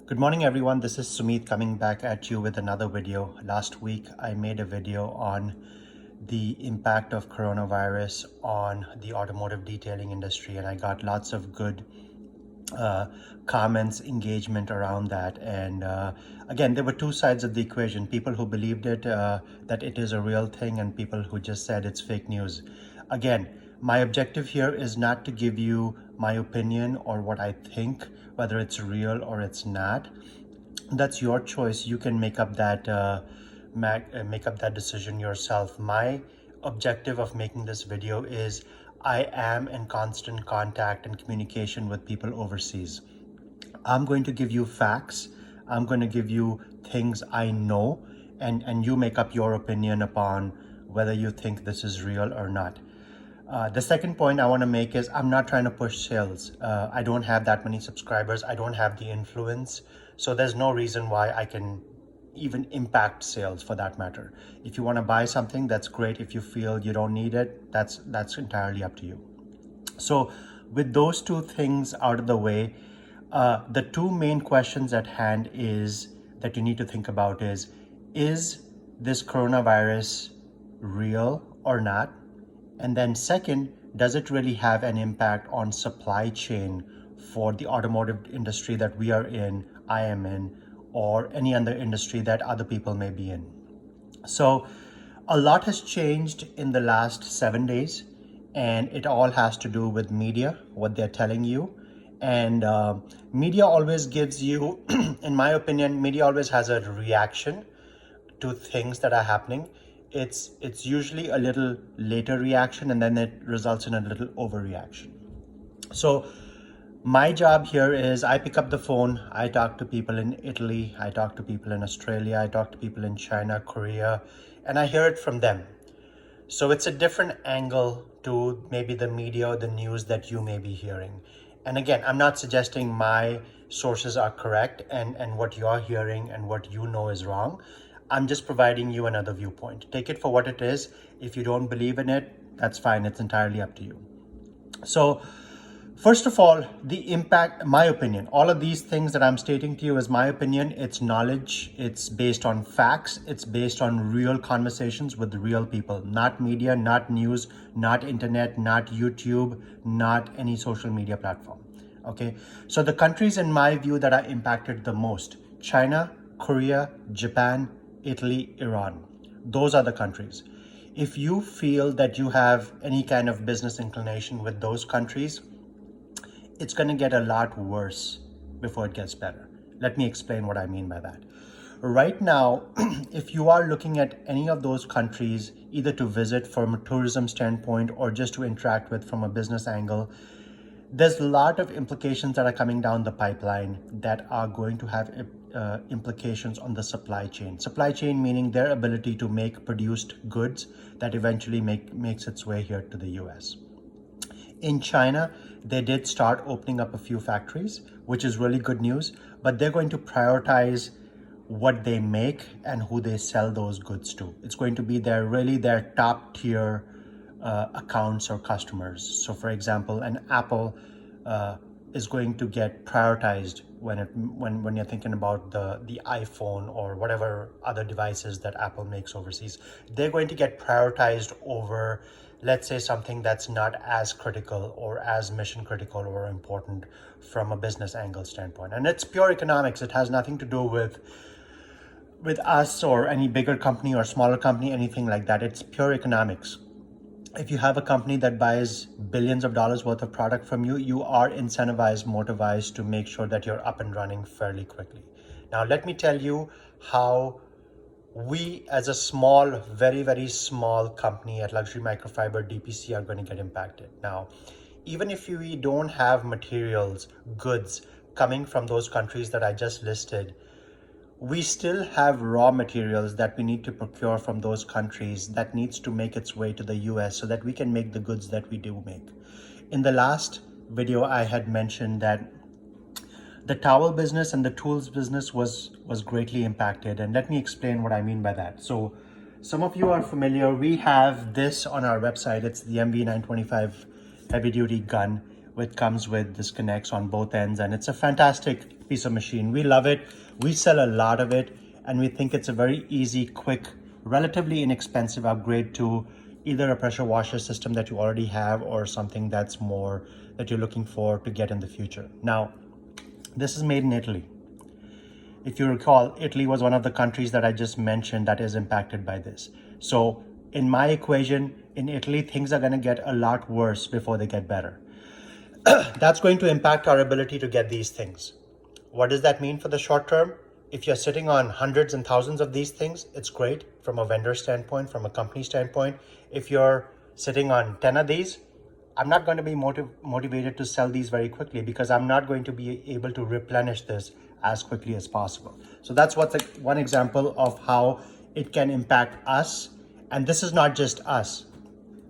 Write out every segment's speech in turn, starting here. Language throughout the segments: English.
Good morning, everyone. This is Sumit coming back at you with another video. Last week, I made a video on the impact of coronavirus on the automotive detailing industry, and I got lots of good comments, engagement around that. And again, there were two sides of the equation: people who believed it, that it is a real thing, and people who just said it's fake news. Again, my objective here is not to give you my opinion or what I think, whether it's real or it's not. That's your choice. You can make up that decision yourself. My objective of making this video is I am in constant contact and communication with people overseas. I'm going to give you facts. I'm going to give you things I know, and you make up your opinion upon whether you think this is real or not. The second point I want to make is I'm not trying to push sales. I don't have that many subscribers. I don't have the influence. So there's no reason why I can even impact sales, for that matter. If you want to buy something, that's great. If you feel you don't need it, that's entirely up to you. So with those two things out of the way, the two main questions at hand is that you need to think about is this coronavirus real or not? And then second, does it really have an impact on supply chain for the automotive industry that we are in, I am in, or any other industry that other people may be in? So a lot has changed in the last 7 days, and it all has to do with media, what they're telling you. And media always gives you, in my opinion, media always has a reaction to things that are happening. It's usually a little later reaction, and then it results in a little overreaction. So my job here is I pick up the phone, I talk to people in Italy, I talk to people in Australia, I talk to people in China, Korea, and I hear it from them. So it's a different angle to maybe the media or the news that you may be hearing. And again, I'm not suggesting my sources are correct and what you're hearing and what you know is wrong. I'm just providing you another viewpoint. Take it for what it is. If you don't believe in it, that's fine. It's entirely up to you. So first of all, the impact, my opinion, all of these things that I'm stating to you is my opinion. It's knowledge. It's based on facts. It's based on real conversations with real people, not media, not news, not internet, not YouTube, not any social media platform. Okay. So the countries in my view that are impacted the most: China, Korea, Japan, Italy, Iran. Those are the countries. If you feel that you have any kind of business inclination with those countries, it's going to get a lot worse before it gets better. Let me explain what I mean by that. Right now, if you are looking at any of those countries, either to visit from a tourism standpoint or just to interact with from a business angle, there's a lot of implications that are coming down the pipeline that are going to have implications on the supply chain. Supply chain meaning their ability to make produced goods that eventually makes its way here to the US. In China, they did start opening up a few factories, which is really good news, but they're going to prioritize what they make and who they sell those goods to. It's going to be their top tier accounts or customers. So for example, an Apple is going to get prioritized when you're thinking about the iPhone or whatever other devices that Apple makes overseas. They're going to get prioritized over, let's say, something that's not as critical or as mission critical or important from a business angle standpoint. And it's pure economics. It has nothing to do with us or any bigger company or smaller company, anything like that. It's pure economics. If you have a company that buys billions of dollars worth of product from you, you are incentivized, motivized to make sure that you're up and running fairly quickly. Now, let me tell you how we as a small, very, very small company at Luxury Microfiber DPC are going to get impacted. Now, even if we don't have materials, goods coming from those countries that I just listed, we still have raw materials that we need to procure from those countries that needs to make its way to the US so that we can make the goods that we do make. In the last video, I had mentioned that the towel business and the tools business was greatly impacted. And let me explain what I mean by that. So some of you are familiar. We have this on our website. It's the MV925 heavy duty gun, which comes with disconnects on both ends. And it's a fantastic piece of machine. We love it. We sell a lot of it. And we think it's a very easy, quick, relatively inexpensive upgrade to either a pressure washer system that you already have or something that's more that you're looking for to get in the future. Now, this is made in Italy. If you recall, Italy was one of the countries that I just mentioned that is impacted by this. So in my equation, in Italy, things are going to get a lot worse before they get better. That's going to impact our ability to get these things. What does that mean for the short term? If you're sitting on hundreds and thousands of these things, it's great from a vendor standpoint, from a company standpoint. If you're sitting on 10 of these, I'm not going to be motivated to sell these very quickly because I'm not going to be able to replenish this as quickly as possible. So that's one example of how it can impact us. And this is not just us.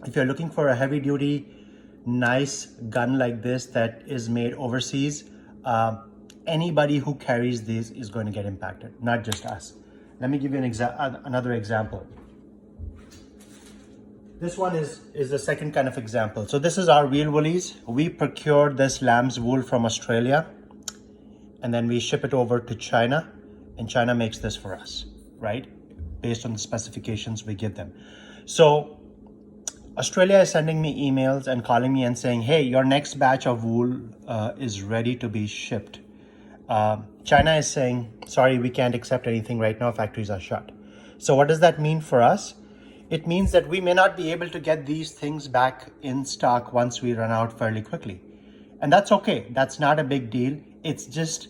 If you're looking for a heavy duty, nice gun like this that is made overseas, anybody who carries these is going to get impacted, not just us. Let me give you another example. This one is the second kind of example. So this is our wheel woolies. We procured this lamb's wool from Australia, and then we ship it over to China, and China makes this for us, right? Based on the specifications we give them. So Australia is sending me emails and calling me and saying, hey, your next batch of wool is ready to be shipped. China is saying, sorry, we can't accept anything right now, factories are shut. So what does that mean for us? It means that we may not be able to get these things back in stock once we run out fairly quickly. And that's okay. That's not a big deal. It's just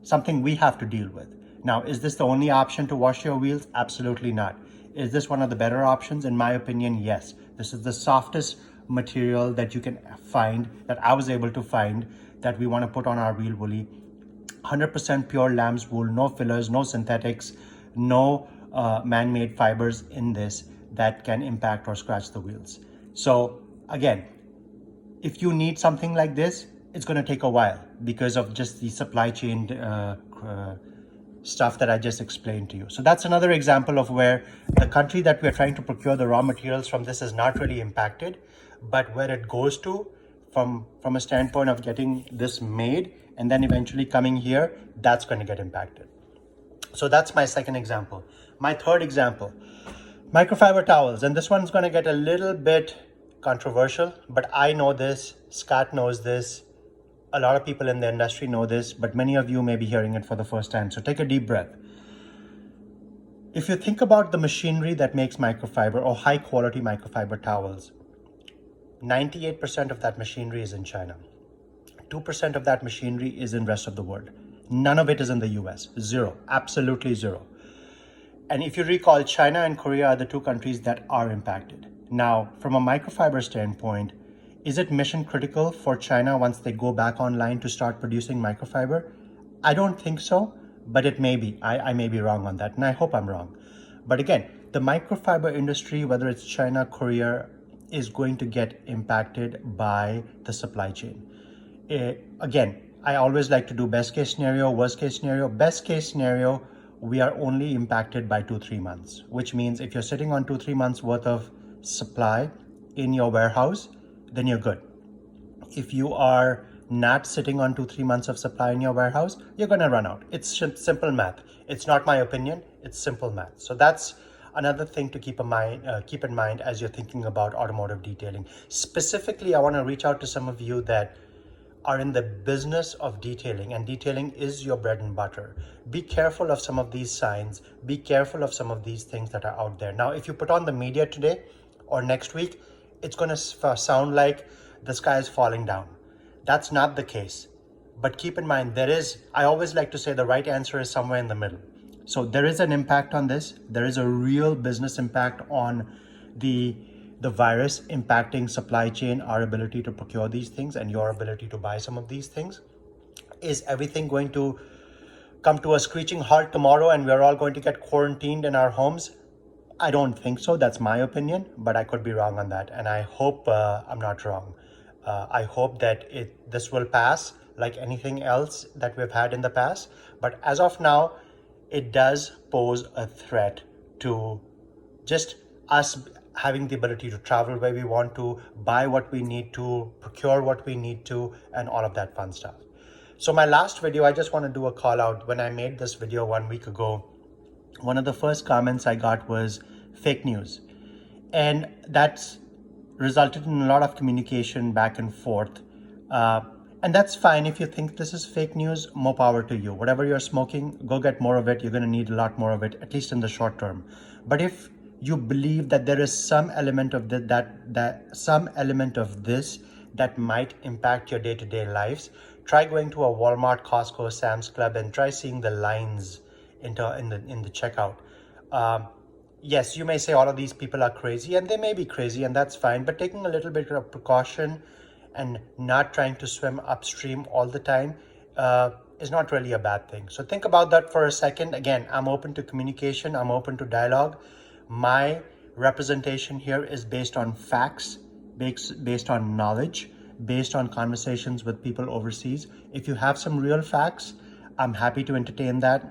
something we have to deal with. Now, is this the only option to wash your wheels? Absolutely not. Is this one of the better options? In my opinion, yes. This is the softest material that you can find, that I was able to find, that we want to put on our wheel woolly. 100% pure lamb's wool, no fillers, no synthetics, no man-made fibers in this that can impact or scratch the wheels. So again, if you need something like this, it's going to take a while because of just the supply chain stuff that I just explained to you. So that's another example of where the country that we're trying to procure the raw materials from this is not really impacted, but where it goes to from a standpoint of getting this made and then eventually coming here, that's going to get impacted. So that's my second example. My third example, microfiber towels. And this one's going to get a little bit controversial, but I know this, Scott knows this, a lot of people in the industry know this, but many of you may be hearing it for the first time. So take a deep breath. If you think about the machinery that makes microfiber or high quality microfiber towels, 98% of that machinery is in China. 2% of that machinery is in rest of the world. None of it is in the US. Zero. Absolutely zero. And if you recall, China and Korea are the two countries that are impacted. Now, from a microfiber standpoint, is it mission critical for China once they go back online to start producing microfiber? I don't think so, but it may be. I may be wrong on that, and I hope I'm wrong. But again, the microfiber industry, whether it's China, Korea, is going to get impacted by the supply chain. Again, I always like to do best case scenario, worst case scenario. Best case scenario, we are only impacted by 2-3 months, which means if you're sitting on 2-3 months worth of supply in your warehouse, then you're good. If you are not sitting on 2-3 months of supply in your warehouse, you're going to run out. It's simple math. It's not my opinion. It's simple math. So that's another thing to keep in mind as you're thinking about automotive detailing. Specifically, I want to reach out to some of you that are in the business of detailing, and detailing is your bread and butter. Be careful of some of these signs. Be careful of some of these things that are out there. Now, if you put on the media today or next week, it's going to sound like the sky is falling down. That's not the case. But keep in mind, I always like to say the right answer is somewhere in the middle. So there is an impact on this. There is a real business impact on the virus impacting supply chain, our ability to procure these things and your ability to buy some of these things. Is everything going to come to a screeching halt tomorrow and we're all going to get quarantined in our homes? I don't think so. That's my opinion, but I could be wrong on that. And I hope I'm not wrong. I hope that this will pass like anything else that we've had in the past. But as of now, it does pose a threat to just us having the ability to travel where we want to, buy what we need to, procure what we need to, and all of that fun stuff. So my last video, I just want to do a call out. When I made this video 1 week ago, one of the first comments I got was fake news. And that's resulted in a lot of communication back and forth. And that's fine. If you think this is fake news, more power to you. Whatever you're smoking, go get more of it. You're going to need a lot more of it, at least in the short term. But if you believe that there is some element of some element of this that might impact your day-to-day lives, try going to a Walmart, Costco, Sam's Club, and try seeing the lines in the checkout. Yes, you may say all of these people are crazy, and they may be crazy, and that's fine, but taking a little bit of precaution and not trying to swim upstream all the time is not really a bad thing. So think about that for a second. Again, I'm open to communication. I'm open to dialogue. My representation here is based on facts, based on knowledge, based on conversations with people overseas. If you have some real facts, I'm happy to entertain that.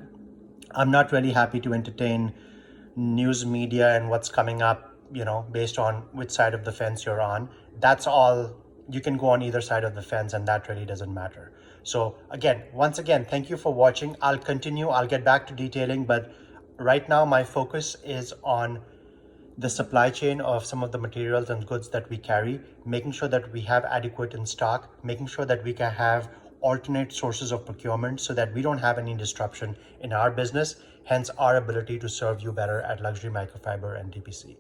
I'm not really happy to entertain news media and what's coming up, based on which side of the fence you're on. That's all. You can go on either side of the fence, and that really doesn't matter. So once again, thank you for watching. I'll continue. I'll get back to detailing, but right now my focus is on the supply chain of some of the materials and goods that we carry, making sure that we have adequate in stock, making sure that we can have alternate sources of procurement so that we don't have any disruption in our business, hence our ability to serve you better at Luxury Microfiber and DPC.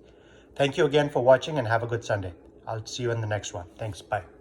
Thank you again for watching, and have a good Sunday. I'll see you in the next one. Thanks. Bye.